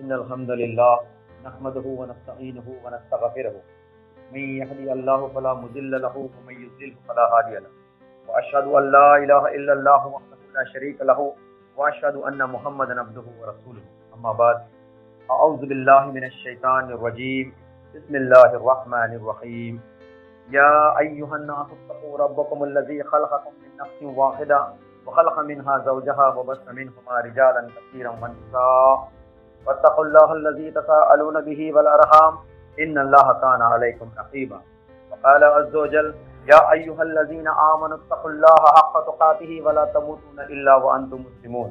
إن الحمد لله نحمده ونستعينه ونستغفره من يهدي الله فلا مضل له ومن يضلل فلا هادي له وأشهد أن لا إله إلا الله وحده لا شريك له وأشهد أن محمدا عبده ورسوله أما بعد أعوذ بالله من الشيطان الرجيم بسم الله الرحمن الرحيم يا أيها الناس اتقوا ربكم الذي خلقكم من نفس واحدة وخلق منها زوجها وبث منهما رجالا كثيرا ونساء واتقوا الله الذي تساءلون به والأرحام إن الله كان عليكم رقيبا وقال عز وجل يا أيها الذين آمنوا اتقوا الله حق تقاته ولا تموتون إلا وأنتم مسلمون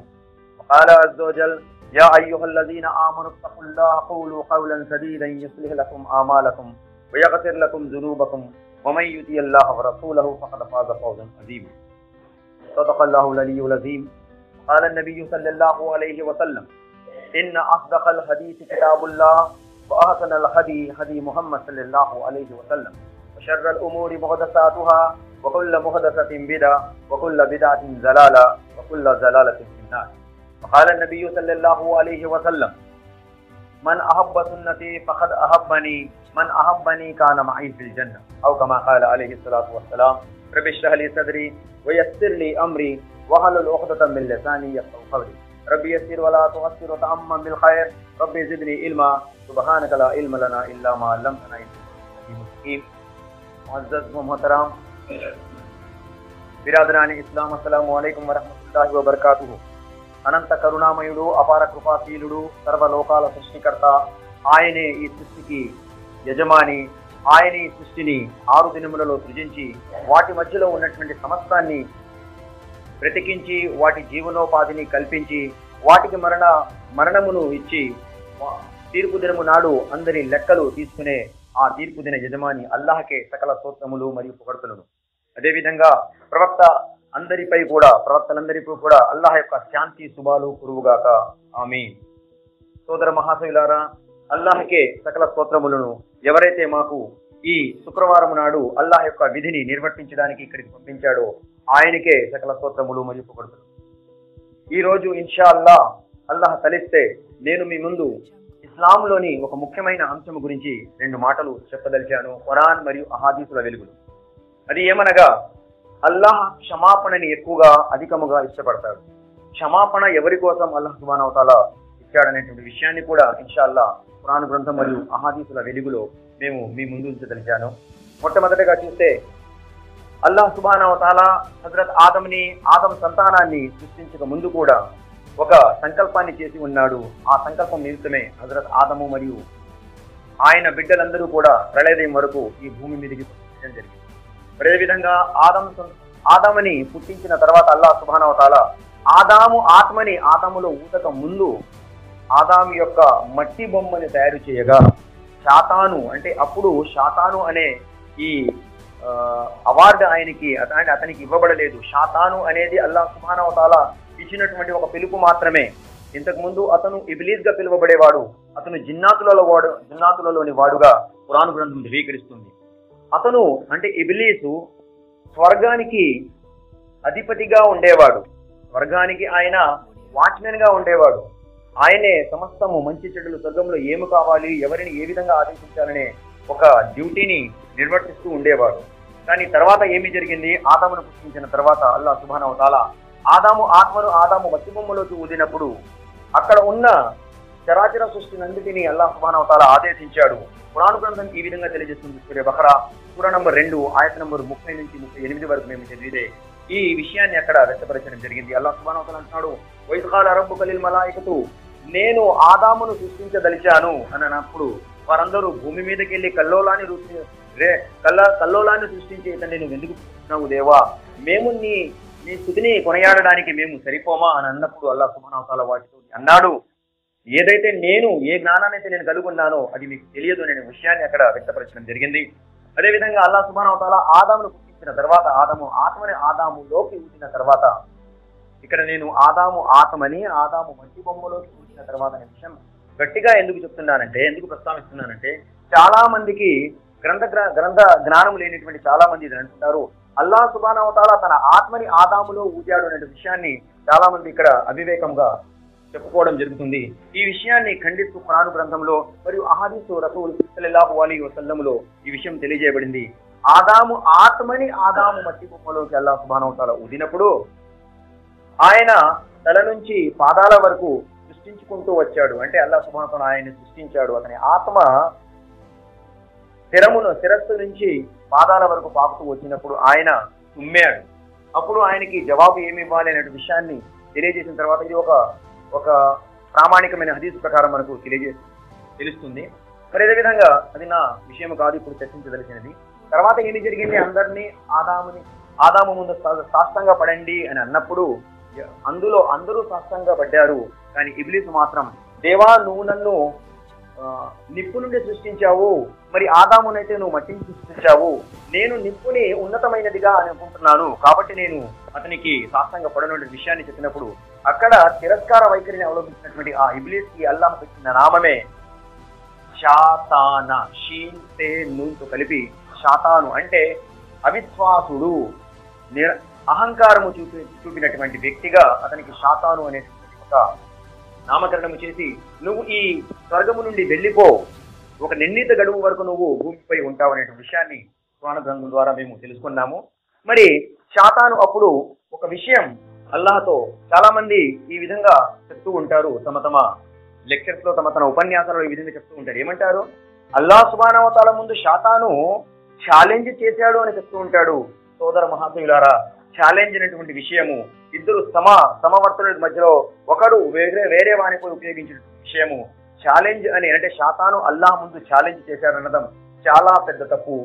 وقال عز وجل يا أيها الذين آمنوا اتقوا الله قولوا قولا سديدا يصلح لكم أعمالكم ويغفر لكم ذنوبكم ومن يطع الله ورسوله فقد فاز فوزا عظيما صدق الله العلي العظيم قال النبي صلى الله عليه وسلم إن أصدق الحديث كتاب الله وأحسن الهدي هدي محمد صلى الله عليه وسلم وشر الأمور محدثاتها وكل محدثة بدعة وكل بدعة ضلالة وكل ضلالة في النار وقال النبي صلى الله عليه وسلم من أحب سنتي فقد أحبني من أحبني كان معي في الجنة أو كما قال عليه الصلاة والسلام رب اشرح لي صدري ويسر لي أمري واحلل عقدة من لساني يفقهوا قولي رب يسر ولا تعسر وتأمن بالخير رب زدني علما سبحانك لا علم لنا إلا ما علمتنا إنك أنت العليم الحكيم معزز و محترم బిరాదరాని ఇస్లాం అస్సలాము అలైకుం వరహ్మతుల్లాహి వబర్కాతుహు. అనంత కరుణామయుడు, అపార కృపాశీలుడు, సర్వలోకాల సృష్టికర్త, ఆయనే ఈ సృష్టికి యజమాని. ఆయన ఈ సృష్టిని 6 దినములలో సృజించి వాటి మధ్యలో ఉన్నటువంటి సమస్తాన్ని బ్రతికించి వాటి జీవనోపాధిని కల్పించి వాటికి మరణమును ఇచ్చి తీర్పు దినము నాడు అందరి లెక్కలు తీసుకునే ఆ తీర్పు దిన యజమాని అల్లాహకే సకల స్తోత్రములు మరియు పొగడ్తలను. అదేవిధంగా ప్రవక్తలందరిపై కూడా అల్లాహ్ యొక్క శాంతి శుభాలు కురువుగాక. ఆమీన్. సోదర మహాశయులారా, అల్లాహకే సకల స్తోత్రములను. ఎవరైతే మాకు ఈ శుక్రవారం నాడు అల్లాహ్ యొక్క విధిని నిర్వర్తించడానికి ఇక్కడికి పంపించాడో ఆయనకే సకల స్తోత్రములు మరియు పొగడ్తలు. ఈ రోజు ఇన్షా అల్లాహ్ తలిస్తే నేను మీ ముందు ఇస్లాంలోని ఒక ముఖ్యమైన అంశం గురించి 2 మాటలు చెప్పదలిచాను, ఖురాన్ మరియు అహాదీసుల వెలుగులు. అది ఏమనగా, అల్లాహ్ క్షమాపణని ఎక్కువగా అధికముగా ఇష్టపడతాడు. క్షమాపణ ఎవరి కోసం అల్లాహ్ సుబ్హానహు వ తఆలా ఇచ్చాడనేటువంటి విషయాన్ని కూడా ఇన్షా అల్లాహ్ ఖురాన్ గ్రంథం మరియు అహాదీసుల వెలుగులో మేము మీ ముందు ఉంచదలిచాను. మొట్టమొదటిగా చూస్తే అల్లాహ్ సుబ్హానహు వ తఆలా హజరత్ ఆదం సంతానాన్ని సృష్టించక ముందు కూడా ఒక సంకల్పాన్ని చేసి ఉన్నాడు. ఆ సంకల్పం నిమిత్తమే హజరత్ ఆదము మరియు ఆయన బిడ్డలందరూ కూడా ప్రళయదయం వరకు ఈ భూమి మీదకి పుట్టించడం జరిగింది. అదేవిధంగా ఆదముని పుట్టించిన తర్వాత అల్లాహ్ సుబ్హానహు వ తఆలా ఆదాము ఆత్మని ఆదాములో ఊతక ముందు ఆదాము యొక్క మట్టి బొమ్మని తయారు చేయగా శాతాను అంటే అప్పుడు శాతాను అనే ఈ అవార్డు అతనికి ఇవ్వబడలేదు. శాతాను అనేది అల్లాహ్ సుబ్హానహు వ తఆలా ఇచ్చినటువంటి ఒక పిలుపు మాత్రమే. ఇంతకు ముందు అతను ఇబ్లీస్ గా పిలువబడేవాడు. అతను జిన్నాతులలోని వాడుగా ఖురాన్ గ్రంథం ధృవీకరిస్తుంది. అతను అంటే ఇబ్లీసు స్వర్గానికి అధిపతిగా ఉండేవాడు. స్వర్గానికి ఆయన వాచ్మెన్ గా ఉండేవాడు. ఆయనే సమస్తము మంచి చెడులు స్వర్గంలో ఏమి కావాలి, ఎవరిని ఏ విధంగా ఆదేశించాలనే ఒక డ్యూటీని నిర్వర్తిస్తూ ఉండేవాడు. కానీ తర్వాత ఏమి జరిగింది, ఆదామును పుట్టించిన తర్వాత అల్లాహ్ సుబ్హానహు వ తఆలా ఆదాము మట్టి బొమ్మలోకి ఊదినప్పుడు అక్కడ ఉన్న చరాచర సృష్టినందుటిని అల్లాహ్ సుబ్హానహు వ తఆలా ఆదేశించాడు. ఖురాన్ గ్రంథం ఈ విధంగా తెలియజేస్తుంది. సూరా బఖరా సూరా నంబర్ 2 ఆయత నంబర్ 30 నుంచి 38 వరకు మేము చదివితే ఈ విషయాన్ని అక్కడ వ్యక్తపరచడం జరిగింది. అల్లాహ్ సుబ్హానహు వ తఆలా అంటున్నాడు, వఇద్ ఖాల రబ్బుక లిల్ మలాయికతు, నేను ఆదామును సృష్టించదలిచాను అని అన్నప్పుడు వారందరూ భూమి మీదకి వెళ్ళి కల్లోలాన్ని సృష్టించి ఇతన్ని నువ్వు ఎందుకు పుట్టిస్తున్నావు దేవా, మేము నీ స్తుతిని కొనియాడడానికి మేము సరిపోమా అని అన్నప్పుడు అల్లాహ్ సుబ్హానహు వ తఆలా వాటితో అన్నాడు, ఏదైతే ఏ జ్ఞానాన్ని అయితే నేను కలుగున్నానో అది మీకు తెలియదు అనే విషయాన్ని అక్కడ వ్యక్తపరచడం జరిగింది. అదేవిధంగా అల్లాహ్ సుబ్హానహు వ తఆలా ఆదామును పుట్టించిన తర్వాత ఆత్మని ఆదాములోకి ఊదిన తర్వాత ఇక్కడ నేను ఆదాము ఆత్మని ఆదాము మట్టి బొమ్మలోకి ఊదిన తర్వాత అనే విషయం గట్టిగా ఎందుకు ప్రస్తావిస్తున్నానంటే చాలా మందికి గ్రంథ జ్ఞానం లేనిటువంటి చాలా మంది ఇది అంటున్నారు. అల్లాహ్ సుబ్హానహు వ తఆలా తన ఆత్మని ఆదాములో ఊదాడు అనే విషయాన్ని చాలా మంది ఇక్కడ అవివేకంగా చెప్పుకోవడం జరుగుతుంది. ఈ విషయాన్ని ఖండిస్తూ ఖురాన్ గ్రంథంలో మరియు అహదీసు రసూల్ సల్లల్లాహు అలైహి వసల్లంలో ఈ విషయం తెలియజేయబడింది. ఆదాము ఆత్మని ఆదాము మట్టి బొమ్మలోకి అల్లాహ్ సుబ్హానహు వ తఆలా ఊదినప్పుడు ఆయన తల నుంచి పాదాల వరకు సృష్టించుకుంటూ వచ్చాడు. అంటే అల్లాహ్ సుబ్హానహు వ తఆలా ఆయన్ని సృష్టించాడు. అతని ఆత్మ శిరస్సు నుంచి పాదాల వరకు పాకుతూ వచ్చినప్పుడు ఆయన తుమ్మాడు. అప్పుడు ఆయనకి జవాబు ఏమి ఇవ్వాలి అనే విషయాన్ని తెలియజేసిన తర్వాత ఇది ఒక ప్రామాణికమైన హదీస్ ప్రకారం మనకు తెలుస్తుంది. మరి అదేవిధంగా అది నా విషయం కాదు ఇప్పుడు చర్చించదలిసినది. తర్వాత ఏమి జరిగింది, ఆదాము ముందు సాష్టంగా పడండి అని అన్నప్పుడు అందులో అందరూ సాష్టంగా పడ్డారు. కానీ ఇబ్లీసు మాత్రం, దేవా నువ్వు నన్ను నిప్పు నుండి సృష్టించావు, మరి ఆదామునైతే నువ్వు మట్టిని సృష్టించావు, నేను నిప్పుని ఉన్నతమైనదిగా అనుకుంటున్నాను, కాబట్టి నేను అతనికి సాష్టంగా పడనున్న విషయాన్ని చెప్పినప్పుడు అక్కడ తిరస్కార వైఖరిని అవలంబించినటువంటి ఆ ఇబ్లీస్ కి అల్లాహ్ పెట్టిన నామమే షాతాన. షీన్ తే నూన్తో కలిపి షాతాను అంటే అవిశ్వాసుడు, అహంకారము చూపినటువంటి వ్యక్తిగా అతనికి షాతాను అనే ఒక నామకరణము చేసి, నువ్వు ఈ స్వర్గము నుండి వెళ్ళిపో, ఒక నిర్ణీత గడువు వరకు నువ్వు భూమిపై ఉంటావు అనే విషయాన్ని ఖురాన్ గ్రంథం ద్వారా మేము తెలుసుకున్నాము. మరి షాతాను అప్పుడు ఒక విషయం అల్లాహ్తో చాలా మంది ఈ విధంగా చెప్తూ ఉంటారు, తమ లెక్చర్స్ లో తమ ఉపన్యాసాలలో ఈ విధంగా చెప్తూ ఉంటారు. ఏమంటారు, అల్లాహ్ సుబ్హానహు వ తఆలా ముందు షాతాను ఛాలెంజ్ చేశాడు అని చెప్తూ ఉంటాడు. సోదర మహాశయులారా, ఛాలెంజ్ అనేటువంటి విషయము ఇద్దరు సమవర్తుల మధ్యలో ఒకడు వేరే వానిపై ఉపయోగించిన విషయము. ఛాలెంజ్ అని అంటే షాతాను అల్లాహ్ ముందు ఛాలెంజ్ చేశాడనడం చాలా పెద్ద తప్పు.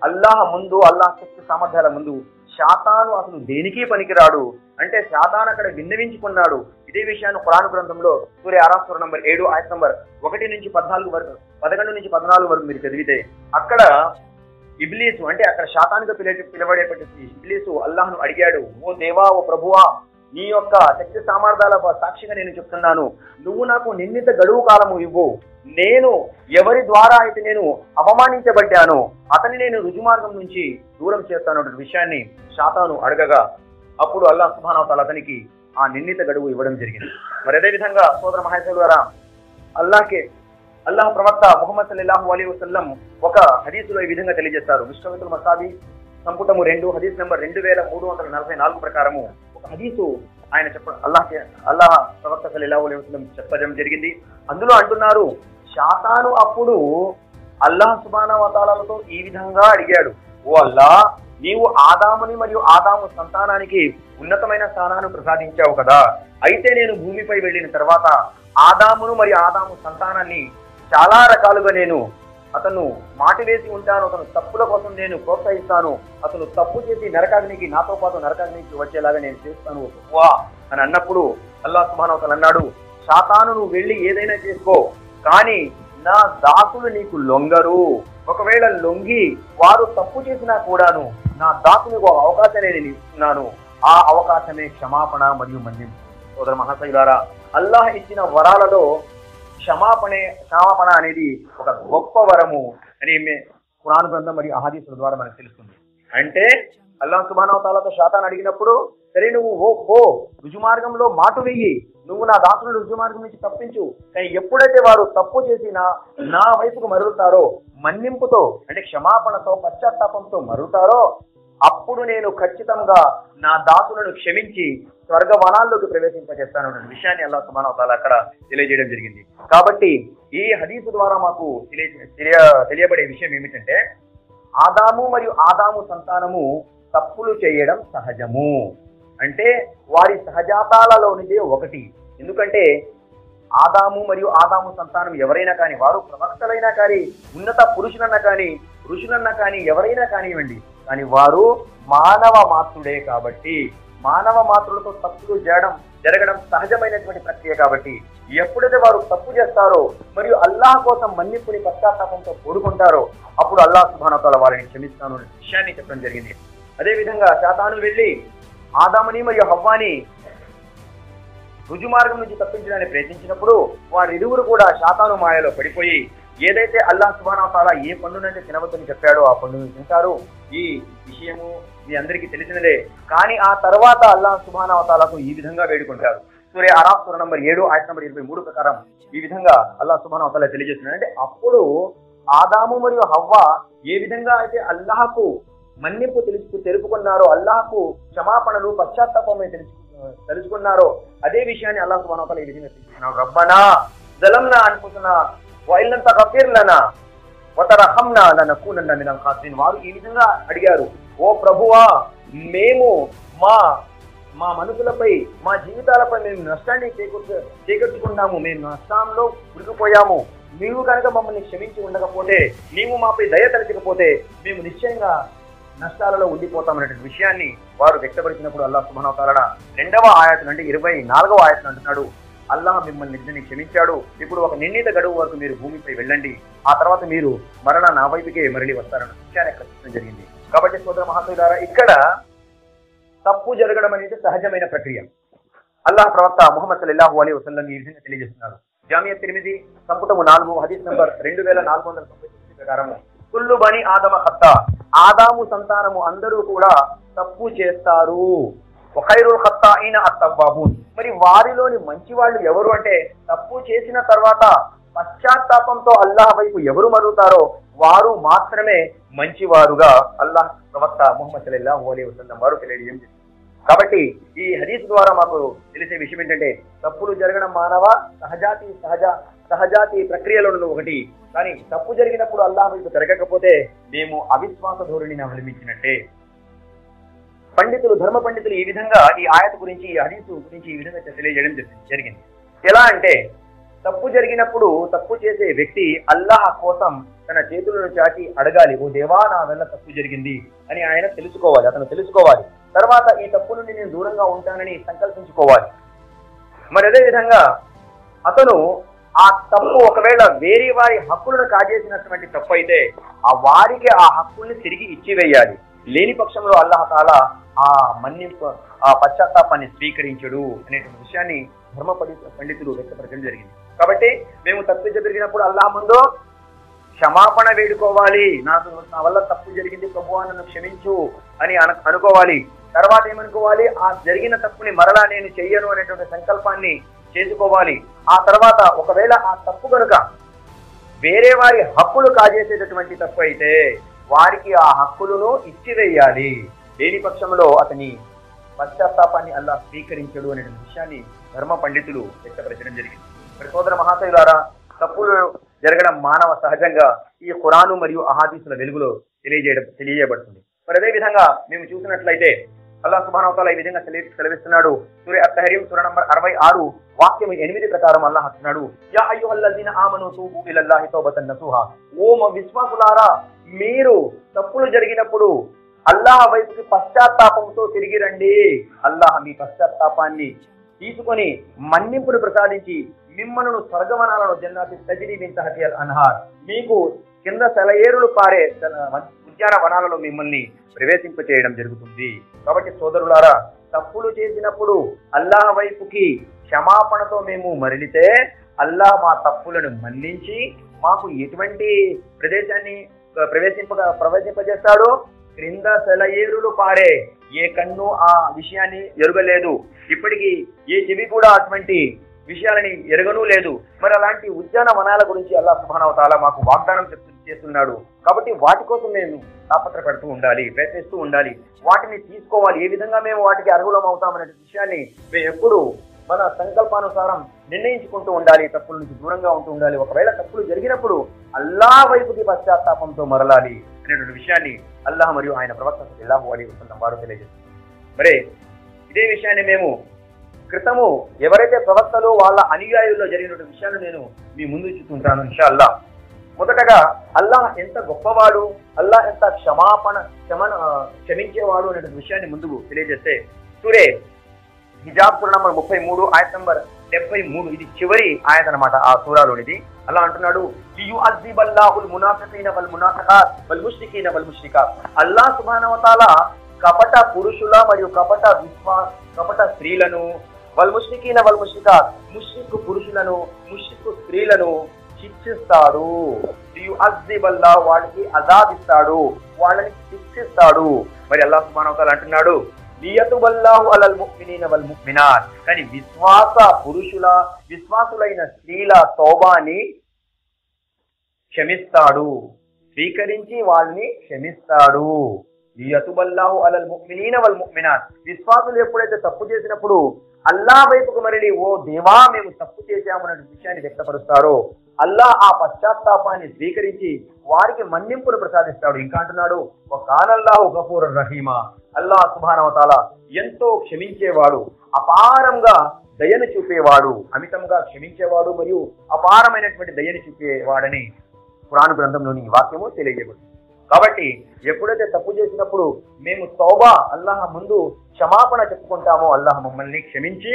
అల్లాహ్ ముందు, అల్లాహ్ శక్తి సామర్థ్యాల ముందు షాతాను అసలు దేనికి పనికిరాడు. అంటే షాతాను అక్కడ విన్నవించుకున్నాడు. ఇదే విషయాన్ని ఖురాన్ గ్రంథంలో సూర అరాఫ్ సూర నంబర్ 7 ఆయత్ నంబర్ 1 నుంచి 14 వరకు 11 నుంచి 14 వరకు మీరు చదివితే అక్కడ ఇబ్లీసు అంటే అక్కడ షాతానుగా పిలవడేపట్టి ఇబ్లీసు అల్లాహ్ను అడిగాడు, ఓ దేవా, ఓ ప్రభువా, నీ యొక్క శక్తి సామర్థ్యాల సాక్షిగా నేను చెప్తున్నాను, నువ్వు నాకు నిర్ణీత గడువు కాలము ఇవ్వు, నేను ఎవరి ద్వారా అయితే నేను అవమానించబడ్డాను అతని నేను రుజుమార్గం నుంచి దూరం చేస్తాను అనే విషయాన్ని షాతాను అడగగా అప్పుడు అల్లాహ్ సుబ్హానహు వ తఆలా అతనికి ఆ నిర్ణీత గడువు ఇవ్వడం జరిగింది. మరి అదేవిధంగా సోదర మహాశయుల ద్వారా అల్లాహ్ ప్రవక్త ముహమ్మద్ సల్లల్లాహు అలైహి వసల్లం ఒక హదీసులో ఈ విధంగా తెలియజేస్తారు. మిష్కతుల్ మసాబి సంపుటము 2 హదీస్ నంబర్ 2344 ప్రకారము ఒక హదీసు ఆయన అల్లాహ్ ప్రవక్త సల్లల్లాహు అలైహి వసల్లం చెప్పడం జరిగింది. అందులో అంటున్నారు, షాతాను అప్పుడు అల్లాహ్ సుబ్హానహు వ తఆలాతో ఈ విధంగా అడిగాడు, ఓ అల్లాహ్, నీవు ఆదాముని మరియు ఆదాము సంతానానికి ఉన్నతమైన స్థానాన్ని ప్రసాదించావు కదా, అయితే నేను భూమిపై వెళ్ళిన తర్వాత ఆదామును మరియు ఆదాము సంతానాన్ని చాలా రకాలుగా నేను అతను మాట వేసి ఉంటాను, అతను తప్పుల కోసం నేను ప్రోత్సహిస్తాను, అతను తప్పు చేసి నరకాగ్నికి నాతో పాటు నరకాగ్నికి వచ్చేలాగా నేను చేస్తాను వా అని అన్నప్పుడు అల్లాహ్ సుబ్హానహు వ తఆలా అన్నాడు, షాతాను నువ్వు వెళ్ళి ఏదైనా చేసుకో, కానీ నా దాసులు నీకు లొంగరు, ఒకవేళ లొంగి వారు తప్పు చేసినా కూడాను నా దాసులకు ఒక అవకాశం నేను ఇస్తున్నాను, ఆ అవకాశమే క్షమాపణ మరియు మన్నింపు. సోదర మహాశయులారా, అల్లాహ్ ఇచ్చిన వరాలలో క్షమాపణ అనేది ఒక గొప్ప వరము అని ఖురాన్ గ్రంథం మరియు అహదీసుల ద్వారా మనకు తెలుస్తుంది. అంటే అల్లాహ్ సుబ్హానహు వ తఆలాతో షాతాన్ అడిగినప్పుడు, సరే నువ్వు రుజుమార్గంలో మాటు వెయ్యి, నువ్వు నా దాసులను రుజుమార్గం నుంచి తప్పించు, కానీ ఎప్పుడైతే వారు తప్పు చేసి నా వైపుకు మరులుతారో, మన్నింపుతో అంటే క్షమాపణతో పశ్చాత్తాపంతో మరులుతారో, అప్పుడు నేను ఖచ్చితంగా నా దాసులను క్షమించి స్వర్గవనాల్లోకి ప్రవేశింపజేస్తాను అనే విషయాన్ని అల్లాహ్ సుబ్హానహు వ తఆలా అక్కడ తెలియజేయడం జరిగింది. కాబట్టి ఈ హదీసు ద్వారా మాకు తెలియబడే విషయం ఏమిటంటే, ఆదాము మరియు ఆదాము సంతానము తప్పులు చేయడం సహజము. అంటే వారి సహజాతాలలోనిదే ఒకటి. ఎందుకంటే ఆదాము మరియు ఆదాము సంతానం ఎవరైనా కానీ, వారు ప్రవక్తలైనా కానీ, ఉన్నత పురుషులన్నా కానీ, ఋషులన్నా కానీ, ఎవరైనా కానివ్వండి, కానీ వారు మానవ మాతృడే. కాబట్టి మానవ మాతృలతో తప్పులు జరగడం సహజమైనటువంటి ప్రక్రియ. కాబట్టి ఎప్పుడైతే వారు తప్పు చేస్తారో మరియు అల్లాహ్ కోసం మన్నిపుని పశ్చాత్తాపంతో కోరుకుంటారో, అప్పుడు అల్లాహ్ సుబ్హానహు వ తఆలా వారిని క్షమిస్తాను అనే విషయాన్ని చెప్పడం జరిగింది. అదేవిధంగా షాతాను వెళ్ళి ఆదాముని మరియు హవ్వాని రుజుమార్గం నుంచి తప్పించడానికి ప్రయత్నించినప్పుడు వారిరువురు కూడా షాతాను మాయలో పడిపోయి ఏదైతే అల్లాహ్ సుబ్హానహు వ తఆలా ఏ పండునంటే తినవద్దని చెప్పాడో ఆ పండును తింటారు. ఈ విషయము మీ అందరికీ తెలిసినదే. కానీ ఆ తర్వాత అల్లాహ్ సుబ్హానహు వ తఆలాకు ఈ విధంగా వేడుకుంటారు, సూరే అరాఫ్ సూర నంబర్ 7 ఆయత నంబర్ 23 ప్రకారం ఈ విధంగా అల్లాహ్ సుబ్హానహు వ తఆలా తెలియజేస్తున్నాడు. అంటే అప్పుడు ఆదాము మరియు హవ్వ ఏ విధంగా అయితే అల్లాహకు మన్నింపు తెలుపుకున్నారో, అల్లాహకు క్షమాపణలు పశ్చాత్తాపమే తెలుసుకున్నారో అదే విషయాన్ని అల్లాహ్ సుబ్హానహు వ తఆలా ఈ విధంగా తెలుసుకున్నాడు. రబ్బనా జలమ్నా అన్ఫుసనా వ ఇల్లం తగఫిర్ లనా వ తర్హమ్నా లనకూనన్న మినల్ ఖాసిరీన్. వారు ఈ విధంగా అడిగారు, ఓ ప్రభువా, మేము మా మనసులపై, మా జీవితాలపై మేము నష్టాన్ని చేకూర్చుకున్నాము, మేము నష్టంలో ఉరికిపోయాము. నీవు కనుక మమ్మల్ని క్షమించి ఉండకపోతే, నీవు మాపై దయ తలచకపోతే మేము నిశ్చయంగా నష్టాలలో ఉండిపోతామనేటువంటి విషయాన్ని వారు వ్యక్తపరిచినప్పుడు అల్లాహ్ సుబ్హానహు వ తఆలా 2వ ఆయత నుండి 24వ ఆయత అంటున్నాడు, అల్లాహ్ మిమ్మల్ని నిజంగా క్షమించాడు. ఇప్పుడు ఒక నిర్ణీత గడువు వరకు మీరు భూమిపై వెళ్ళండి, ఆ తర్వాత మీరు మరణ నా వైపుకే మరలి వస్తారన్న విషయాన్ని ఖచ్చితంగా జరిగింది. కాబట్టి సోదర మహాశయులారా, ఇక్కడ తప్పు జరగడం అనేది సహజమైన ప్రక్రియ. అల్లాహ్ ప్రవక్త ముహమ్మద్ సల్లల్లాహు అలైహి వసల్లం ఈ విధంగా తెలియజేస్తున్నారు. జామియా తిర్మిజీ సంపుటము 4 హదీస్ నంబర్ 2499 ప్రకారం కుల్లు బని ఆదమ ఖత్తా, ఆదాము సంతానము అందరూ కూడా తప్పు చేస్తారు. ఖైరుల్ ఖత్తాయిన అత్తవ్వాబూన్, మరి వారిలోని మంచి వాళ్ళు ఎవరు అంటే తప్పు చేసిన తర్వాత పశ్చాత్తాపంతో అల్లాహ్ వైపు ఎవరు మరుగుతారో వారు మాత్రమే మంచివారుగా అల్లాహ్ ప్రవక్త ముహమ్మద్ సల్లల్లాహు అలైహి వసల్లం వారు తెలియజేయడం జరిగింది. కాబట్టి ఈ హదీస్ ద్వారా మాకు తెలిసే విషయం ఏంటంటే తప్పులు జరగడం మానవ సహజాతి ప్రక్రియలలో ఒకటి. కానీ తప్పు జరిగినప్పుడు అల్లాహ్ వైపు జరగకపోతే మేము అవిశ్వాస ధోరణిని అవలంబించినట్టే. ధర్మ పండితులు ఈ విధంగా ఈ ఆయత గురించి, ఈ హదీసు గురించి ఈ విధంగా తెలియజేయడం జరిగింది. ఎలా అంటే తప్పు జరిగినప్పుడు తప్పు చేసే వ్యక్తి అల్లాహ్ కోసం తన చేతులను చాచి అడగాలి, ఓ దేవా నా వల్ల తప్పు జరిగింది అని అతను తెలుసుకోవాలి. తర్వాత ఈ తప్పు నుండి నేను దూరంగా ఉంటానని సంకల్పించుకోవాలి. మరి అదే విధంగా అతను ఆ తప్పు ఒకవేళ వేరే వారి హక్కులను కాజేసినటువంటి తప్పు అయితే ఆ వారికి ఆ హక్కుల్ని తిరిగి ఇచ్చివేయాలి. లేని పక్షంలో అల్లాహ్ తాలా ఆ మన్నింపు, ఆ పశ్చాత్తాపాన్ని స్వీకరించడు అనేటువంటి విషయాన్ని ధర్మ పండితులు వ్యక్తపరచడం జరిగింది. కాబట్టి మేము తప్పు జరిగినప్పుడు అల్లాహ్ ముందు క్షమాపణ వేడుకోవాలి. నా వల్ల తప్పు జరిగింది ప్రభువా నన్ను క్షమించు అని అనుకోవాలి. తర్వాత ఏమనుకోవాలి, ఆ జరిగిన తప్పుని మరలా నేను చెయ్యను అనేటువంటి సంకల్పాన్ని చేసుకోవాలి. ఆ తర్వాత ఒకవేళ ఆ తప్పు కనుక వేరే వారి హక్కులు కాజేసేటటువంటి తప్పు అయితే వారికి ఆ హక్కులను ఇచ్చివేయాలి. లేని పక్షంలో అతని పశ్చాత్తాపాన్ని అల్లాహ్ స్వీకరించడు అనే విషయాన్ని ధర్మ పండితులు వ్యక్తపరచడం జరిగింది. మరి సోదర మహాశయులారా, తప్పులు జరగడం మానవ సహజంగా ఈ ఖురాను మరియు అహాదీసుల వెలుగులో తెలియజేయబడుతుంది. మరి అదే విధంగా మేము చూసినట్లయితే అల్లాహ్ సుబ్హానహు వ తఆలా ఈ విధంగా సెలవిస్తున్నాడు. సూర అత్-తహరీమ్ సూర నంబర్ 66 వాక్యం 8 ప్రకారం అల్లాహ్ అంటున్నాడు, యా అయ్యుహల్లజీన ఆమను తూబు ఇలల్లాహి తౌబతన్ నసూహా, ఓ విశ్వాసులారా మీరు తప్పులు జరిగినప్పుడు అల్లాహ్ వైపుకి పశ్చాత్తాపంతో తిరిగి రండి. అల్లాహ్ మీ పశ్చాత్తాపాన్ని తీసుకొని మన్నింపును ప్రసాదించి మిమ్మల్ని స్వర్గవనాలను జన్నాతి తజ్రీ మిన్ తహతిహల్ అన్హార్, మీకు కింద సెలయేరులు పారే ఉద్యానవనాలలో మిమ్మల్ని ప్రవేశింప చేయడం జరుగుతుంది. కాబట్టి సోదరులారా, తప్పులు చేసినప్పుడు అల్లాహ్ వైపుకి క్షమాపణతో మేము మరలితే అల్లాహ్ మా తప్పులను మన్నించి మాకు ఎటువంటి ప్రదేశాన్ని ప్రవేశింపజేస్తాడో, క్రింద సెలయేరులు పారే, ఏ కన్ను ఆ విషయాన్ని ఎరుగలేదు, ఇప్పటికీ ఏ చెవి కూడా అటువంటి విషయాలని ఎరగనూ లేదు. మరి అలాంటి ఉద్యానవనాల గురించి అల్లాహ్ సుబ్హానహు వ తఆలా మాకు వాగ్దానం చేస్తున్నాడు. కాబట్టి వాటి కోసం మేము తాపత్రపడుతూ ఉండాలి, ప్రయత్నిస్తూ ఉండాలి, వాటిని తీసుకోవాలి. ఏ విధంగా మేము వాటికి అర్హులం అవుతామనే విషయాన్ని మేము ఎప్పుడు మన సంకల్పానుసారం నిర్ణయించుకుంటూ ఉండాలి. తప్పుల నుంచి దూరంగా ఉంటూ ఉండాలి. ఒకవేళ తప్పులు జరిగినప్పుడు అల్లాహ్ వైపుకి పశ్చాత్తాపంతో మరలాలి అనేటువంటి విషయాన్ని అల్లాహ్ మరియు ఆయన ప్రవక్త సల్లల్లాహు అలైహి వసల్లం వారు తెలియజేస్తారు. మరి ఇదే విషయాన్ని మేము క్రితము ఎవరైతే ప్రవక్తలు వాళ్ళ అనుయాయుల్లో జరిగినటువంటి విషయాన్ని నేను మీ ముందు చూస్తుంటాను ఇన్షాల్లా. మొదటగా అల్లాహ్ ఎంత గొప్పవాడు, అల్లాహ్ ఎంత క్షమించేవాడు అనే విషయాన్ని ముందుకు తెలియజేస్తే సూరే హిజాబ్ సూర నంబర్ 33 ఆయత నంబర్ 73, ఇది చివరి ఆయత అన్నమాట ఆ సూరాలోనిది. అల్లా అంటున్నాడు, లియుఅజ్జిబల్లాహుల్ మునాఫికీన వల్ మునాఫికాత్ వల్ ముష్రికీన వల్ ముష్రికాత్, అల్లాహ్ సుబ్హానహు వ తఆలా కపట పురుషుల మరియు కపట స్త్రీలను, వల్ ముష్రికీన వల్ ముష్రికాత్ ముష్రిక్ పురుషులను ముష్రిక్ స్త్రీలను శిక్షిస్తాడు. లియుఅజ్జిబల్లాహు, వాళ్ళకి అజాబ్ ఇస్తాడు, వాళ్ళని శిక్షిస్తాడు. మరి అల్లాహ్ సుబ్హానహు వ తఆలా అంటున్నాడు, లియతుబల్లాహు అలల్ ముఫ్మినీన వల్ ముఫ్మినాత్. కానీ విశ్వాసులైన స్త్రీల తౌబాని క్షమిస్తాడు, స్వీకరించి వాళ్ళని క్షమిస్తాడు. లియతుబల్లాహు అలల్ ముఫ్మినీన వల్ ముఫ్మినాత్. విశ్వాసులు ఎప్పుడైతే తప్పు చేసినప్పుడు అల్లా వైపుకు మరలి, ఓ దేవా మేము తప్పు చేశామన్న విషయాన్ని వ్యక్తపరుస్తారో అల్లా ఆ పశ్చాత్తాపాన్ని స్వీకరించి వారికి మన్నింపును ప్రసాదిస్తాడు. ఇంకా అంటున్నాడు, వకానల్లాహు గఫూరుర్ రహీమా. అల్లా సుబ్హానహు వ తఆలా ఎంతో క్షమించేవాడు, అపారంగా దయను చూపేవాడు, అమితంగా క్షమించేవాడు మరియు అపారమైనటువంటి దయను చూపేవాడని ఖురాన్ గ్రంథంలోని వాక్యము తెలియజేయబడింది. కాబట్టి ఎప్పుడైతే తప్పు చేసినప్పుడు మేము తౌబా అల్లాహ్ ముందు క్షమాపణ చెప్పుకుంటామో అల్లాహ్ మమ్మల్ని క్షమించి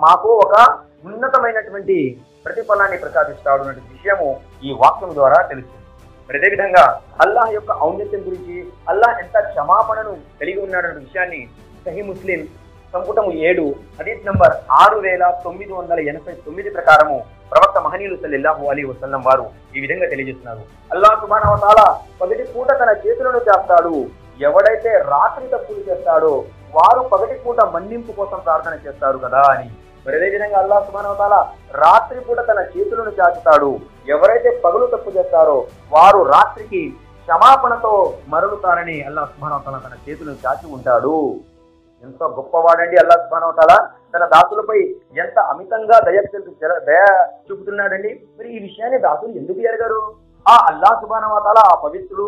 మాకు ఒక ఉన్నతమైనటువంటి ప్రతిఫలాన్ని ప్రసాదిస్తాడు అనే విషయము ఈ వాక్యం ద్వారా తెలుస్తుంది. అదేవిధంగా అల్లాహ్ యొక్క ఔన్నత్యం గురించి, అల్లాహ్ ఎంత క్షమాపణను కలిగి ఉన్నాడనే విషయాన్ని సహీ ముస్లిం సంపుటము 7 హదీస్ నంబర్ 6989 ప్రకారము ప్రవక్త మహనీయులు సల్లల్లాహు అలైహి వసల్లం వారు ఈ విధంగా తెలియజేస్తున్నారు. అల్లాహ్ సుబ్హానహు వ తఆలా పగటి పూట తన చేతులను చాస్తాడు, ఎవడైతే రాత్రి తప్పులు చేస్తాడో వారు పగటి పూట మన్నింపు కోసం ప్రార్థన చేస్తారు కదా అని. మరి అదేవిధంగా అల్లాహ్ సుబ్హానహు వ తఆలా రాత్రి పూట తన చేతులను చాచుతాడు, ఎవరైతే పగలు తప్పు చేస్తారో వారు రాత్రికి క్షమాపణతో మరలుతారని అల్లాహ్ సుబ్హానహు వ తఆలా తన చేతులను చాచి ఉంటాడు. ఎంతో గొప్పవాడండి అల్లాహ్ సుబ్హానహు వ తఆలా. తన దాసులపై ఎంత అమితంగా దయ చూపుతున్నాడండి. మరి ఈ విషయాన్ని దాసులు ఎందుకు ఎరగరు? ఆ అల్లాహ్ సుబ్హానహు వ తఆలా ఆ పవిత్రుడు,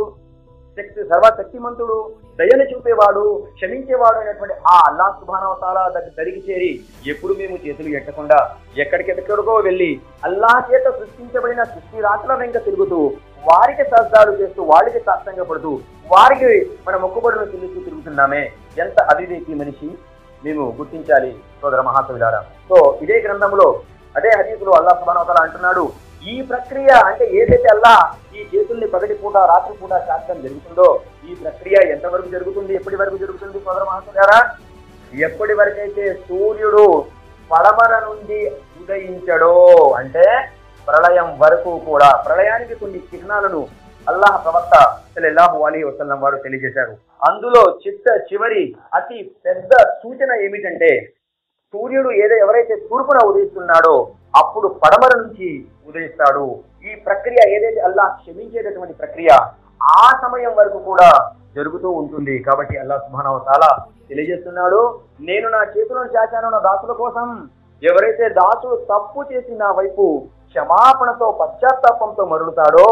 సర్వశక్తిమంతుడు, దయను చూపేవాడు, క్షమించేవాడు అయినటువంటి ఆ అల్లాహ్ సుబ్హానహు వ తఆలా దగ్గరికి చేరి ఎప్పుడు మేము చేతులు ఎట్టకుండా ఎక్కడికెక్కడికో వెళ్ళి అల్లాహ్ చేత సృష్టించబడిన సృష్టి రాత్రుల వెంట తిరుగుతూ వారికి సజ్జాలు చేస్తూ వాళ్ళకి సాష్టంగా పడుతూ వారికి మన మొక్కుబడులను చెల్లిస్తూ తిరుగుతున్నామే, ఎంత అవివేకి మనిషి మేము గుర్తించాలి సోదర మహాకవిలారా. సో ఇదే గ్రంథంలో అదే హదీసులో అల్లాహ్ సుబ్హానహు వ తఆలా అంటున్నాడు, ఈ ప్రక్రియ అంటే ఏదైతే అల్లాహ్ ఈ చేతుల్ని పగటి పూట రాత్రి పూట శాస్త్రం జరుగుతుందో ఈ ప్రక్రియ ఎంతవరకు జరుగుతుంది, ఎప్పటి వరకు జరుగుతుంది సోదర మహాకవిలారా? ఎప్పటి వరకైతే సూర్యుడు పడమర నుండి ఉదయించడో అంటే ప్రళయం వరకు కూడా. ప్రళయానికి కొన్ని చిహ్నాలను అల్లాహ్ ప్రవక్త సల్లల్లాహు అలైహి వసల్లం వారు తెలియజేశారు. అందులో చివరి అతి పెద్ద సూచన ఏమిటంటే సూర్యుడు ఎవరైతే తూర్పున ఉదయిస్తున్నాడో అప్పుడు పడమర నుంచి ఉదయిస్తాడు. ఈ ప్రక్రియ ఏదైతే అల్లాహ్ క్షమించేటటువంటి ప్రక్రియ ఆ సమయం వరకు కూడా జరుగుతూ ఉంటుంది. కాబట్టి అల్లాహ్ సుబ్హానహు వ తఆలా తెలియజేస్తున్నాడు, నేను నా చేతులను చాచాను నా దాసుల కోసం. ఎవరైతే దాసుడు తప్పు చేసి నా వైపు క్షమాపణతో పశ్చాత్తాపంతో మరలుతాడో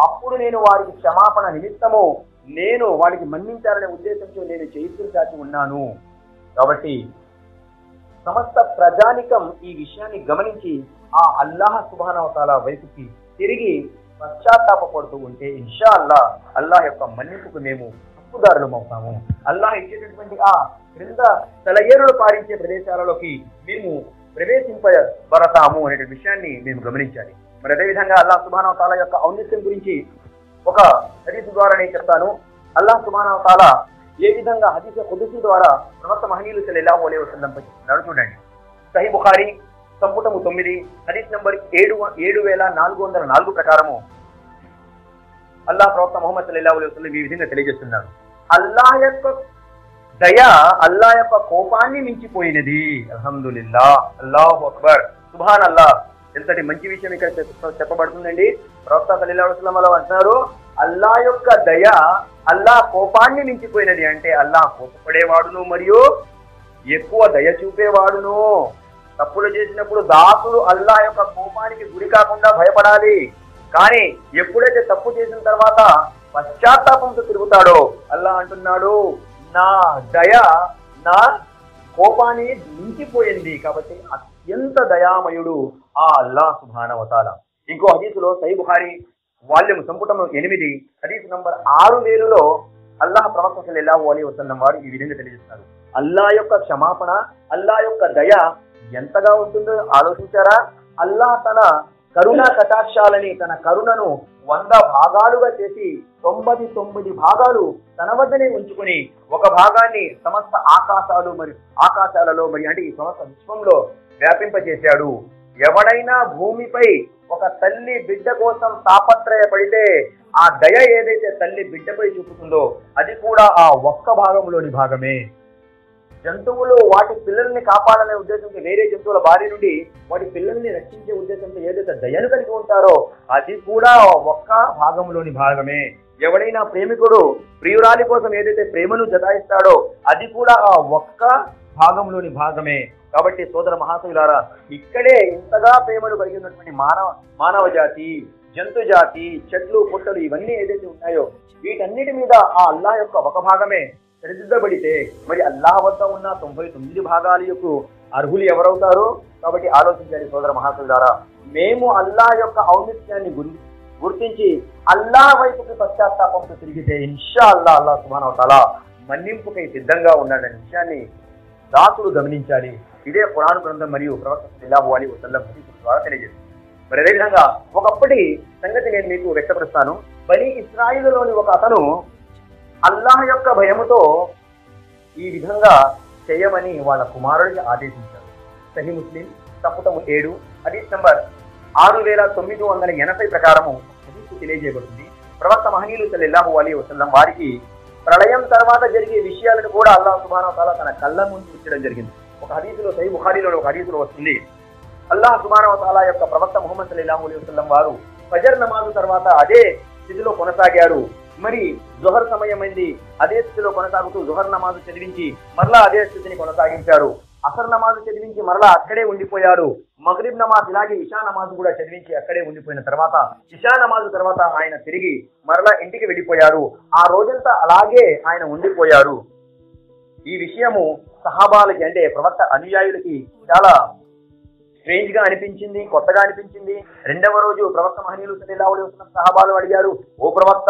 అప్పుడు నేను వారికి క్షమాపణ నిమిత్తము నేను వారికి మన్నించాలనే ఉద్దేశంతో నేను చేతులు చాచి ఉన్నాను. కాబట్టి సమస్త ప్రజానికం ఈ విషయాన్ని గమనించి ఆ అల్లాహ్ సుబ్హానహు వ తఆలా వైపుకి తిరిగి పశ్చాత్తాపడుతూ ఉంటే ఇన్షా అల్లాహ్ అల్లాహ్ యొక్క మన్నింపుకు మేము హక్కుదారులం అవుతాము. అల్లాహ్ ఇచ్చేటటువంటి ఆ క్రింద తలయేరులు పారించే ప్రదేశాలలోకి మేము ప్రవేశింపబడతాము అనే విషయాన్ని మేము గమనించాలి. మరి అదేవిధంగా అల్లాహ్ సుబ్హానహు వ తఆలా యొక్క ఔన్నత్యం గురించి ఒక హదీస్ ద్వారా నేను చెప్తాను. అల్లాహ్ సుబ్హానహు వ తఆలా ఏ విధంగా హదీస్ ఖుదుసి ద్వారా ప్రవక్త మహనీయులు సల్లల్లాహు అలైహి వసల్లం పై చెప్తున్నాడు చూడండి. సహీ బుఖారీ సంపుటము 9 హదీస్ నంబర్ 7404 ప్రకారము అల్లాహ్ ప్రవక్త ముహమ్మద్ సల్లల్లాహు అలైహి వసల్లం ఈ విధంగా తెలియజేస్తున్నాడు, అల్లాహ్ యొక్క దయ అల్లాహ్ యొక్క కోపాన్ని మించిపోయినది. అల్హమ్దులిల్లాహ్, అల్లాహు అక్బర్, సుబ్హాన్ అల్లాహ్. ఎంతటి మంచి విషయం ఇక్కడ చెప్పబడుతుందండి. ప్రవక్త సల్లల్లాహు అలైహి వసల్లం అలా అంటున్నారు, అల్లాహ్ యొక్క దయ అల్లాహ్ కోపాన్ని మించిపోయినది. అంటే అల్లాహ్ కోపపడేవాడును మరియు ఎక్కువ దయ చూపేవాడును. తప్పులు చేసినప్పుడు దాసుడు అల్లాహ్ యొక్క కోపానికి గురి కాకుండా భయపడాలి. కానీ ఎప్పుడైతే తప్పు చేసిన తర్వాత పశ్చాత్తాపంతో తిరుగుతాడో అల్లాహ్ అంటున్నాడు, నా దయ నా కోపాన్ని మించిపోయింది. కాబట్టి అత్యంత దయామయుడు ఆ అల్లాహ్ సుబ్హానహు వ తఆలా. ఇంకో హదీసులో సహీ బుఖారీ వాల్యూమ్ సంపుటము 8 హదీస్ నంబర్ 6000లో అల్లాహ్ ప్రవక్త సల్లల్లాహు అలైహి వసల్లం వారు ఈ విధంగా తెలియజేస్తారు, అల్లాహ్ యొక్క క్షమాపణ అల్లాహ్ యొక్క దయ ఎంతగా ఉంటుందో ఆలోచించారా? అల్లాహ్ తన కరుణా కటాక్షాలని తన కరుణను 100 భాగాలుగా చేసి 99 భాగాలు తన వద్దనే ఉంచుకుని ఒక భాగాన్ని సమస్త ఆకాశాలలో మరి అంటే ఈ సమస్త విశ్వంలో వ్యాపింపచేశాడు. ఎవడైనా భూమిపై ఒక తల్లి బిడ్డ కోసం తాపత్రయపడితే ఆ దయ ఏదైతే తల్లి బిడ్డపై చూపుతుందో అది కూడా ఆ ఒక్క భాగంలోని భాగమే. జంతువులు వాటి పిల్లల్ని కాపాడాలనే ఉద్దేశంతో వేరే జంతువుల బారి నుండి వాటి పిల్లల్ని రక్షించే ఉద్దేశంతో ఏదైతే దయను కలిగి ఉంటారో అది కూడా ఒక్క భాగంలోని భాగమే. ఎవడైనా ప్రేమికుడు ప్రియురాలి కోసం ఏదైతే ప్రేమను జతాయిస్తాడో అది కూడా ఆ ఒక్క భాగంలోని భాగమే. కాబట్టి సోదర మహాశయులారా, ఇక్కడే ఇంతగా ప్రేమను కలిగి ఉన్నటువంటి మానవ జాతి, జంతు జాతి, చెట్లు పుట్టలు ఇవన్నీ ఏదైతే ఉన్నాయో వీటన్నిటి మీద ఆ అల్లాహ్ యొక్క ఒక భాగమే సరిదిద్దబడితే మరి అల్లాహ్ వద్ద ఉన్న 99 భాగాల యొక్క అర్హులు ఎవరవుతారు? కాబట్టి ఆలోచించాలి సోదర మహాశయులారా. మేము అల్లాహ్ యొక్క ఔన్నత్యాన్ని గుర్తించి అల్లాహ్ వైపుకి పశ్చాత్తాపంతో తిరిగితే ఇన్షా అల్లాహ్ అల్లాహ్ సుబ్హానహు వ తఆలా మన్నింపుకై సిద్ధంగా ఉన్నాడనే విషయాన్ని దాసుడు గమనించాలి. ఇదే ఖురాన్ గ్రంథం మరియు ప్రవక్త సల్లల్లాహు అలైహి వసల్లం హదీసుల ద్వారా తెలియజేస్తుంది. మరి అదేవిధంగా ఒకప్పటి సంగతి నేను మీకు వ్యక్తపరుస్తాను. బనీ ఇస్రాయిలులోని ఒక అతను అల్లాహ్ యొక్క భయముతో ఈ విధంగా చేయమని వాళ్ళ కుమారుడికి ఆదేశించారు. సహీ ముస్లిం సంపుటము 7 హదీస్ నంబర్ 6980 ప్రకారము హదీసు తెలియజేయబడుతుంది. ప్రవక్త మహనీయులు సల్లల్లాహు అలైహి వసల్లం వారికి ప్రళయం తర్వాత జరిగే విషయాలను కూడా అల్లాహ్ సుబ్హానహు వ తఆలా తన కళ్ళ ముందు ఉంచడం జరిగింది. ఒక హదీసులో సహీ బుఖారీలో ఒక హదీసులో వస్తుంది, అల్లాహ్ సుబ్హానహు వ తఆలా యొక్క ప్రవక్త ముహమ్మద్ సల్లల్లాహు అలైహి వసల్లం వారు ఫజర్ నమాజు తర్వాత అదే స్థితిలో కొనసాగారు. మరి జుహర్ సమయమైంది, అదే స్థితిలో కొనసాగుతూ జుహర్ నమాజు చదివించి మరలా అదే స్థితిని కొనసాగించారు. అసర్ నమాజు చదివించి మరలా అక్కడే ఉండిపోయారు. మగ్రిబ్ నమాజ్ ఇలాగే ఇషా నమాజు కూడా చదివించి అక్కడే ఉండిపోయిన తర్వాత ఇషా నమాజు తర్వాత ఆయన తిరిగి మరలా ఇంటికి వెళ్ళిపోయారు. ఆ రోజంతా అలాగే ఆయన ఉండిపోయారు. ఈ విషయము సహాబాలకి అంటే ప్రవక్త అనుయాయులకి చాలా స్ట్రేంజ్ గా అనిపించింది, కొత్తగా అనిపించింది. రెండవ రోజు ప్రవక్త మహనీయులు సల్లల్లాహు అలైహి వసల్లం సహాబాలు అడిగారు, ఓ ప్రవక్త,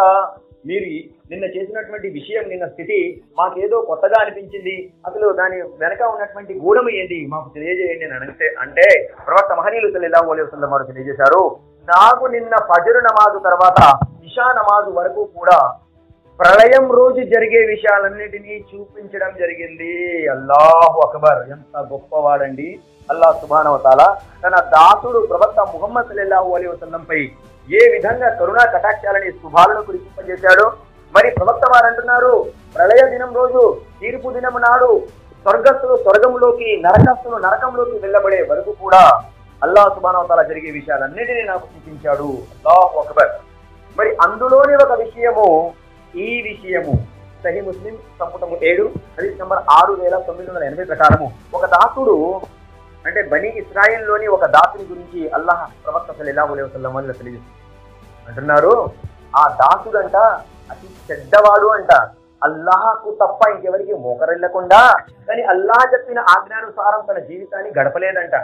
మీరు నిన్న చేసినటువంటి విషయం, నిన్న స్థితి మాకేదో కొత్తగా అనిపించింది, అసలు దాని వెనక ఉన్నటువంటి గూఢము ఏంటి మాకు తెలియజేయండి అని అంటే ప్రవక్త మహనీయులు సల్లల్లాహు అలైహి వసల్లం వారు తెలియజేశారు, నాకు నిన్న ఫజర్ నమాజు తర్వాత ఇషా నమాజు వరకు కూడా ప్రళయం రోజు జరిగే విషయాలన్నిటినీ చూపించడం జరిగింది. అల్లాహు అక్బర్, ఎంత గొప్పవాడండి అల్లాహ్ సుబ్హానహు వ తఆలా. తన దాసుడు ప్రవక్త ముహమ్మద్ సల్లల్లాహు అలైహి వసల్లం పై ఏ విధంగా కరుణా కటాక్షాలని శుభాలను కురిపింపజేశాడు. మరి ప్రవక్త వారు అంటున్నారు, ప్రళయ దినం రోజు, తీర్పు దినం నాడు స్వర్గస్థులు స్వర్గంలోకి, నరకస్థులు నరకంలోకి వెళ్ళబడే వరకు కూడా అల్లాహ్ సుబ్హానహు వ తఆలా జరిగే విషయాలన్నిటినీ నాకు చూపించాడు. అల్లాహు అక్బర్. మరి అందులోని ఒక విషయము, ఈ విషయము సహీ ముస్లిం సంపుటము 7 హదీస్ నంబర్ 6980 ప్రకారము ఒక దాసుడు అంటే బనీ ఇస్రాయిల్లోని ఒక దాసుని గురించి అల్లాహ్ ప్రవక్త సల్లల్లాహు అలైహి వసల్లం వాళ్ళు తెలియజేస్తారు. అంటున్నారు, ఆ దాసుడంట అతి చెడ్డవాడు అంట, అల్లాహకు తప్ప ఇంకెవరికి మోకరెళ్ళకుండా కానీ అల్లాహ్ చెప్పిన ఆజ్ఞానుసారం తన జీవితాన్ని గడపలేదంట.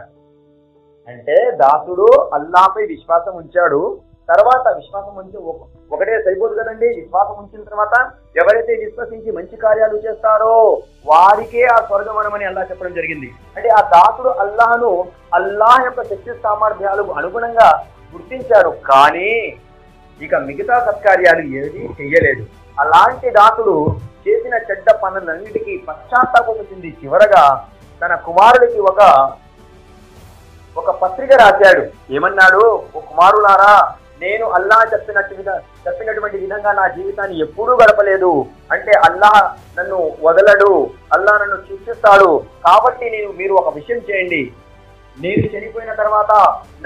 అంటే దాసుడు అల్లాహపై విశ్వాసం ఉంచాడు, తర్వాత విశ్వాసం ఉంచి ఒకటే సరిపోదు కదండి. విశ్వాసం ఉంచిన తర్వాత ఎవరైతే విశ్వసించి మంచి కార్యాలు చేస్తారో వారికే ఆ స్వర్గమనమని అల్లాహ్ చెప్పడం జరిగింది. అంటే ఆ దాసుడు అల్లాహను, అల్లాహ్ యొక్క శక్తి సామర్థ్యాలకు అనుగుణంగా గుర్తించాడు, కానీ ఇక మిగతా సత్కార్యాలు ఏది చెయ్యలేదు. అలాంటి దాసుడు చేసిన చెడ్డ పనులన్నిటికీ పశ్చాత్తాపం చెంది చివరగా తన కుమారుడికి ఒక పత్రిక రాశాడు. ఏమన్నాడు, ఓ కుమారులారా, నేను అల్లాహ్ చెప్పినటువంటి విధంగా నా జీవితాన్ని ఎప్పుడూ గడపలేదు. అంటే అల్లాహ్ నన్ను వదలడు, అల్లాహ్ నన్ను శిక్షిస్తాడు. కాబట్టి మీరు ఒక విషయం చేయండి, నేను చనిపోయిన తర్వాత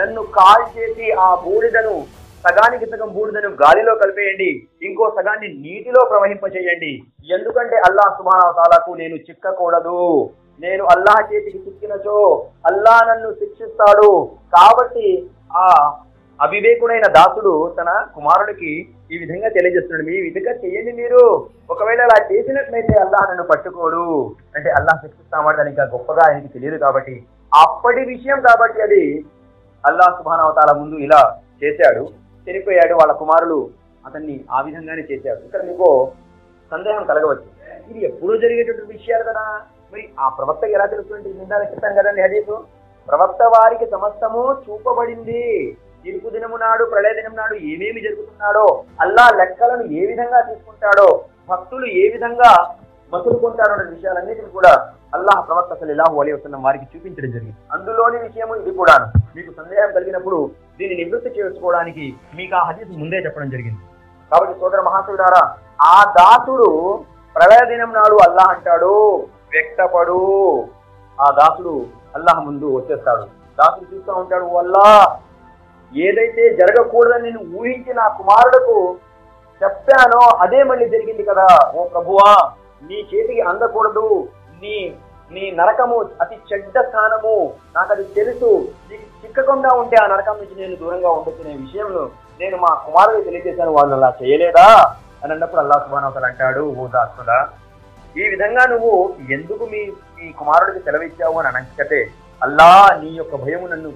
నన్ను కాల్ చేసి ఆ బూడిదను, సగానికి సగం బూడిదను గాలిలో కలిపేయండి, ఇంకో సగాన్ని నీటిలో ప్రవహింపచేయండి. ఎందుకంటే అల్లాహ్ సుబ్హానహు వ తఆలాకు నేను చిక్కకూడదు. నేను అల్లాహ్ చేతికి చిక్కినచో అల్లాహ్ నన్ను శిక్షిస్తాడు. కాబట్టి ఆ అవివేకుడైన దాసుడు తన కుమారుడికి ఈ విధంగా తెలియజేస్తున్నాడు, మీ విధంగా చెయ్యండి, మీరు ఒకవేళ అలా చేసినట్లయితే అల్లాహ్ నన్ను పట్టుకోడు. అంటే అల్లాహ్ శిక్షిస్తామని ఇంకా గొప్పగా ఆయనకి తెలియదు కాబట్టి, అప్పటి విషయం కాబట్టి అది అల్లాహ్ సుబ్హానహు వ తఆలా ముందు ఇలా చేశాడు. చనిపోయాడు, వాళ్ళ కుమారులు అతన్ని ఆ విధంగానే చేశాడు. ఇక్కడ మీకు సందేహం కలగవచ్చు, ఇది ఎప్పుడూ జరిగేటటువంటి విషయాలు కదా, మరి ఆ ప్రవక్తకి ఎలా తెలుస్తుంది? నిందాలు చెప్తాను కదండి హదీసు, ప్రవక్త వారికి సమస్తము చూపబడింది. తీర్పు దినము నాడు, ప్రళయ దినం నాడు ఏమేమి జరుగుతున్నాడో, అల్లాహ్ లెక్కలను ఏ విధంగా తీసుకుంటాడో, భక్తులు ఏ విధంగా మసులుకుంటారో అనే విషయాలన్నిటిని కూడా అల్లాహ్ ప్రవక్త సల్లల్లాహు అలైహి వసల్లం వారికి చూపించడం జరిగింది. అందులోని విషయము ఇది కూడాను. మీకు సందేహం కలిగినప్పుడు దీన్ని నివృత్తి చేసుకోవడానికి మీకు ఆ హదీసు ముందే చెప్పడం జరిగింది. కాబట్టి సోదర మహాశయులారా, ఆ దాసుడు ప్రళయ దినం నాడు అల్లాహ్ అంటాడు, వ్యక్తపడు. ఆ దాసుడు అల్లాహ్ ముందు వచ్చేస్తాడు. దాసుడు చూస్తూ ఉంటాడు, అల్లా ఏదైతే జరగకూడదని నేను ఊహించి నా కుమారులకు చెప్పానో అదే మళ్ళీ జరిగింది కదా. ఓ ప్రభువా, నీ చేతికి అందకూడదు, నీ నీ నరకము అతి చెడ్డ స్థానము, నాకు అది తెలుసు, నీకు చిక్కకుండా ఉంటే ఆ నరకం నుంచి నేను దూరంగా ఉండొచ్చనే విషయంలో నేను మా కుమారుడికి తెలియజేశాను, వాళ్ళు అలా చేయలేదా అని అన్నప్పుడు అల్లాహ్ సుబ్హానహు వ తఆలా అంటాడు, ఓ దాసుడా, ఈ విధంగా నువ్వు ఎందుకు మీ కుమారుడికి సెలవిచ్చావు అని అనకపోతే, అల్లా నీ యొక్క భయము నన్ను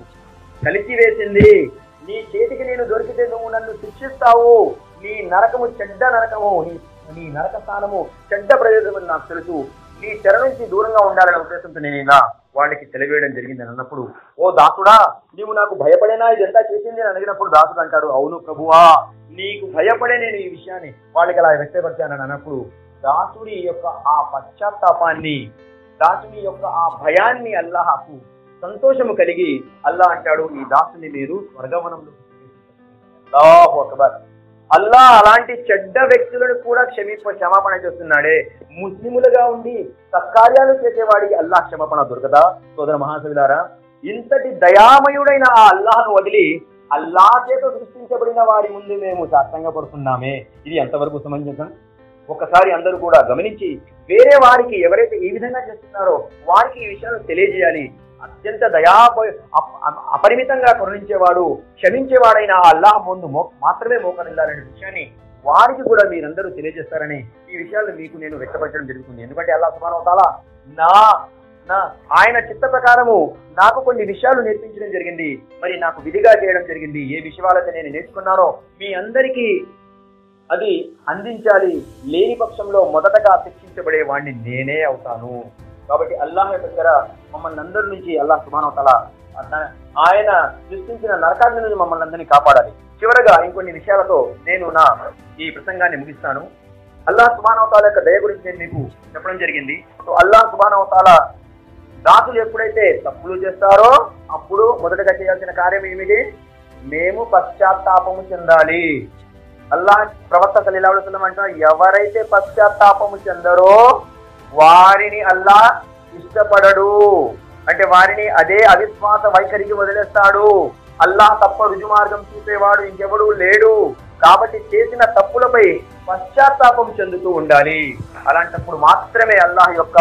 కలిసివేసింది, నీ చేతికి నేను దొరికితే నువ్వు నన్ను శిక్షిస్తావు, నీ నరకము చెడ్డ నరకము, నీ నరక స్థానము చెడ్డ ప్రదేశం అని నాకు తెలుసు, నీ చెర నుంచి దూరంగా ఉండాలనే ఉద్దేశంతో నేను ఇలా వాళ్ళకి తెలియవేయడం జరిగింది అని అన్నప్పుడు, ఓ దాసుడా, నీవు నాకు భయపడేనా ఇదంతా చేసింది అని అడిగినప్పుడు దాసుడు అంటాడు, అవును ప్రభువా, నీకు భయపడే నేను ఈ విషయాన్ని వాళ్ళకి అలా వ్యక్తపరిచానని అన్నప్పుడు దాసుడి యొక్క ఆ పశ్చాత్తాపాన్ని, దాసుడి యొక్క ఆ భయాన్ని అల్లాహకు సంతోషము కలిగి అల్లాహ్ అంటాడు, ఈ దాసుని మీరు స్వర్గవనంలో అల్లాహు అక్బర్. అల్లాహ్ అలాంటి చెడ్డ వ్యక్తులను కూడా క్షమాపణ చేస్తున్నాడే. ముస్లిములుగా ఉండి సత్కార్యాలు చేసేవాడికి అల్లాహ్ క్షమాపణ దొరకదా? సోదర మహాసవిలారా, ఇంతటి దయామయుడైన ఆ అల్లాహ్ను వదిలి అల్లాహ్ చేత సృష్టించబడిన వారి ముందు మేము సాష్టంగా పడుతున్నామే, ఇది ఎంతవరకు సమంజసం? ఒక్కసారి అందరూ కూడా గమనించి వేరే వారికి ఎవరైతే ఈ విధంగా చేస్తున్నారో వారికి ఈ విషయాలు తెలియజేయాలి. అత్యంత అపరిమితంగా కరుణించేవాడు, క్షమించేవాడైన ఆ అల్లాహ్ ముందు మాత్రమే మోకరిల్లాలనే విషయాన్ని వారికి కూడా మీరందరూ తెలియజేస్తారని ఈ విషయాలు మీకు నేను వ్యక్తపరచడం జరుగుతుంది. ఎందుకంటే అల్లాహ్ సుబ్హానహు వ తఆలా ఆయన చిత్త ప్రకారము నాకు కొన్ని విషయాలు నేర్పించడం జరిగింది, మరి నాకు విధిగా చేయడం జరిగింది. ఏ విషయాలైతే నేను నేర్చుకున్నానో మీ అందరికీ అది అందించాలి, లేని పక్షంలో మొదటగా శిక్షించబడే వాడిని నేనే అవుతాను. కాబట్టి అల్లాహ్ యొక్క దగ్గర మమ్మల్ని అందరి నుంచి అల్లాహ్ సుబ్హానహు వ తఆలా ఆయన సృష్టించిన నరకాగ్ని నుంచి మమ్మల్ని అందరినీ కాపాడాలి. చివరగా ఇంకొన్ని విషయాలతో నేను నా ఈ ప్రసంగాన్ని ముగిస్తాను. అల్లాహ్ సుబ్హానహు వ తఆలా యొక్క దయ గురించి నేను మీకు చెప్పడం జరిగింది. సో అల్లాహ్ సుబ్హానహు వ తఆలా దాసులు ఎప్పుడైతే తప్పులు చేస్తారో అప్పుడు మొదటగా చేయాల్సిన కార్యం ఏమిటి? మేము పశ్చాత్తాపము చెందాలి. అల్లాహ్ ప్రవక్త సల్లల్లాహు అలైహి వసల్లం అంటారు, ఎవరైతే పశ్చాత్తాపము చెందరో వారిని అల్లాహ్ ఇష్టపడడు, అంటే వారిని అదే అవిశ్వాస వైఖరికి వదిలేస్తాడు. అల్లాహ్ తప్ప రుజుమార్గం చూపేవాడు ఇంకెవడూ లేడు. కాబట్టి చేసిన తప్పులపై పశ్చాత్తాపం చెందుతూ ఉండాలి. అలాంటప్పుడు మాత్రమే అల్లాహ్ యొక్క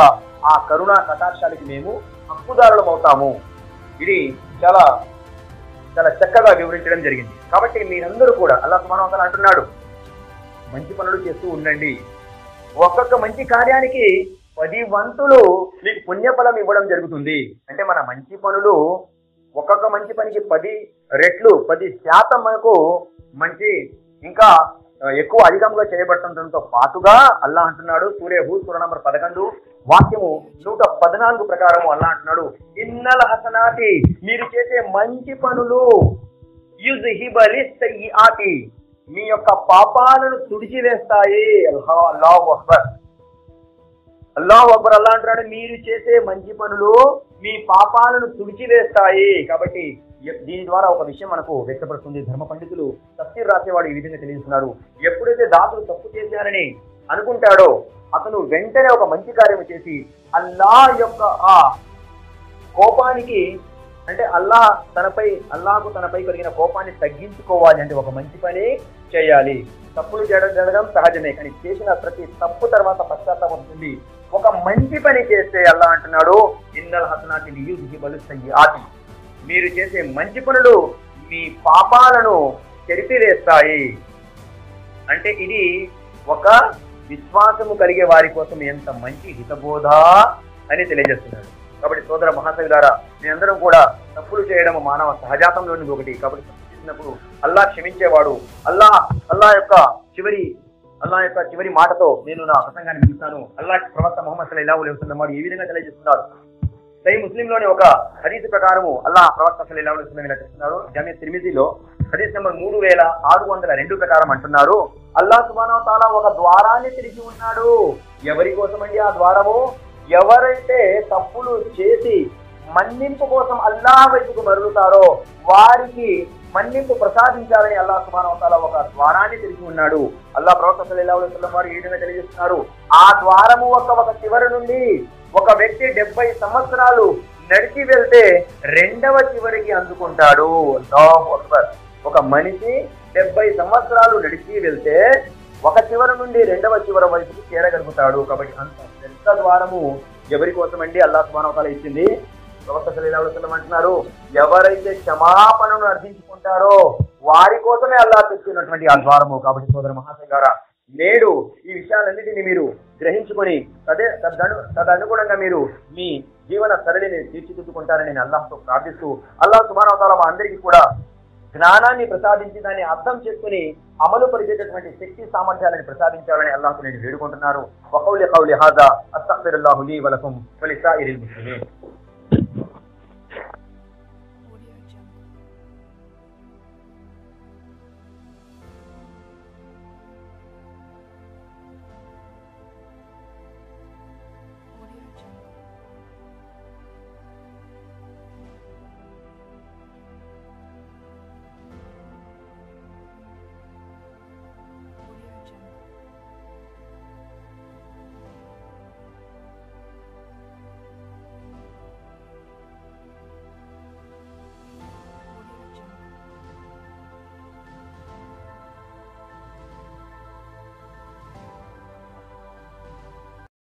ఆ కరుణా కటాక్షానికి మేము హక్కుదారులం అవుతాము. ఇది చాలా చాలా చక్కగా వివరించడం జరిగింది. కాబట్టి మీరందరూ కూడా అల్లాహ్ సుబ్హానహు వ తఆలా అంటున్నాడు, మంచి పనులు చేస్తూ ఉండండి, ఒక్కొక్క మంచి కార్యానికి 10 వంతులు మీకు పుణ్యఫలం ఇవ్వడం జరుగుతుంది. అంటే మన మంచి పనులు ఒక్కొక్క మంచి పనికి 10 రెట్లు 10% మనకు మంచి ఇంకా ఎక్కువ అధికంగా చేయబడుతుండటంతో పాటుగా అల్లాహ్ అంటున్నాడు, సూరే హూద్ సూర నంబర్ 11 వాక్యము 114 ప్రకారం అల్లాహ్ అంటున్నాడు, ఇన్నల్ హసనాతి, మీరు చేసే మంచి పనులు యుజ్హిబలిస్ సయ్యిఆతి, మీ యొక్క పాపాలను తుడిచివేస్తాయి. అల్లాహు అక్బర్, అల్లాహు అక్బర్. అల్లాహ్ అంటున్నాడు, మీరు చేసే మంచి పనులు మీ పాపాలను తుడిచివేస్తాయి. కాబట్టి దీని ద్వారా ఒక విషయం మనకు వ్యక్తపడుతుంది. ధర్మ పండితులు తఫ్సీర్ రాసేవాడు ఈ విధంగా తెలియజేస్తున్నారు, ఎప్పుడైతే దాసుడు తప్పు చేశారని అనుకుంటాడో అతను వెంటనే ఒక మంచి కార్యం చేసి అల్లాహ్ యొక్క ఆ కోపానికి, అంటే అల్లాహకు తనపై కలిగిన కోపాన్ని తగ్గించుకోవాలి అంటే ఒక మంచి పని చేయాలి. తప్పులు జరగడం సహజమే, కానీ చేసిన ప్రతి తప్పు తర్వాత పశ్చాత్తాపం ఉంటుంది. ఒక మంచి పని చేస్తే అల్లాహ్ అంటున్నాడు, ఇన్నల్ హసనాతి యుజ్హిబలిస్ సయ్యిఆతి, మీరు చేసే మంచి పనులు మీ పాపాలను చెరిపివేస్తాయి. అంటే ఇది ఒక విశ్వాసము కలిగే వారి కోసం ఎంత మంచి హితబోధ అని తెలియజేస్తున్నాడు. కాబట్టి సోదర మహాశయులారా, మీరందరం కూడా తప్పులు చేయడం మానవ సహజాతంలోని ఒకటి. కాబట్టి తప్పు చేసినప్పుడు అల్లాహ్ క్షమించేవాడు. అల్లాహ్ యొక్క చివరి మాటతో నేను నా ప్రసంగాన్ని ముగిస్తాను. అల్లాహ్ ప్రవక్త ముహమ్మద్ సల్లల్లాహు అలైహి వసల్లం వారు ఈ విధంగా తెలియజేస్తున్నారు. సహీహ్ ముస్లింలోని ఒక హదీస్ ప్రకారము అల్లాహ్ ప్రవక్త సల్లల్లాహు అలైహి వసల్లం ఇలా చెప్తున్నారు. జామియా తిర్మిజీలో హదీస్ నెంబర్ 3602 ప్రకారం అంటున్నారు, అల్లాహ్ సుబ్హానహు వ తఆలా ఒక ద్వారాన్ని తెరిచి ఉన్నాడు. ఎవరి కోసమండి ఆ ద్వారము? ఎవరైతే తప్పులు చేసి మన్నింపు కోసం అల్లాహ్ వైపుకు మరలుతారో వారికి మన్నింపు ప్రసాదించాలని అల్లాహ్ సుబ్హానహు వ తఆలా ఒక ద్వారాన్ని తెరిచి ఉన్నాడు. అల్లాహ్ ప్రవక్త సల్లల్లాహు అలైహి వసల్లం వారు ఈ విధంగా తెలియజేస్తున్నారు, ఆ ద్వారము ఒక చివరి నుండి ఒక వ్యక్తి 70 సంవత్సరాలు నడిచి వెళ్తే రెండవ చివరికి అందుకుంటాడు. అల్లాహు అక్బర్. ఒక మనిషి 70 సంవత్సరాలు నడిచి వెళ్తే ఒక చివరి నుండి రెండవ చివరి వైపుకి చేరగలుగుతాడు. కాబట్టి అంత పెద్ద ద్వారము ఎవరి కోసం అండి అల్లాహ్ సుబ్హానహు వ తఆలా ఇచ్చింది? ప్రవక్త సల్లల్లాహు అలైహి వసల్లం అంటున్నారు, ఎవరైతే క్షమాపణను అర్థించుకుంటారో వారి కోసమే అల్లాహ్ తెచ్చినటువంటి ఆ ద్వారము. కాబట్టి సోదర మహాశయులారా, నేడు ఈ విషయాలన్నిటిని మీరు గ్రహించుకొని తదనుగుణంగా మీరు మీ జీవన సరళిని తీర్చిదిద్దుకుంటారని నేను అల్లాహ్తో ప్రార్థిస్తూ, అల్లాహ్ సుబ్హానహు వ తఆలా మా అందరికీ కూడా జ్ఞానాన్ని ప్రసాదించి దాన్ని అర్థం చేసుకుని అమలు పరిచేటటువంటి శక్తి సామర్థ్యాలను ప్రసాదించాలని అల్లాహ్తో నేను వేడుకుంటున్నాను. వఖౌలి ఖౌలి హాజా అస్తగ్ఫిరుల్లాహు లీ వ లకుం వ లిసాయిరిల్ ముస్లిమీన్.